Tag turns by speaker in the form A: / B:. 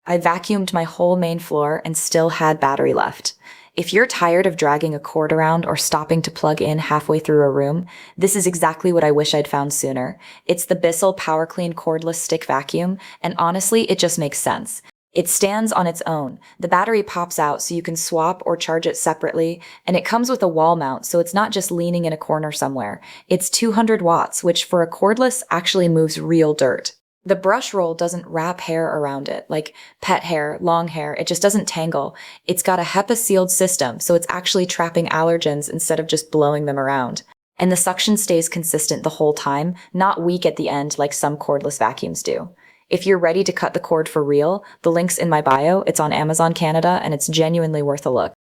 A: I vacuumed my whole main floor and still had battery left. If you're tired of dragging a cord around or stopping to plug in halfway through a room, this is exactly what I wish I'd found sooner. It's the BISSELL PowerClean cordless stick vacuum, and honestly, it just makes sense. It stands on its own. The battery pops out so you can swap or charge it separately, and it comes with a wall mount so it's not just leaning in a corner somewhere. It's 200 watts, which for a cordless actually moves real dirt. The brush roll doesn't wrap hair around it, like pet hair, long hair. It just doesn't tangle. It's got a HEPA-sealed system, so it's actually trapping allergens instead of just blowing them around. And the suction stays consistent the whole time, not weak at the end like some cordless vacuums do. If you're ready to cut the cord for real, the link's in my bio, it's on Amazon Canada, and it's genuinely worth a look.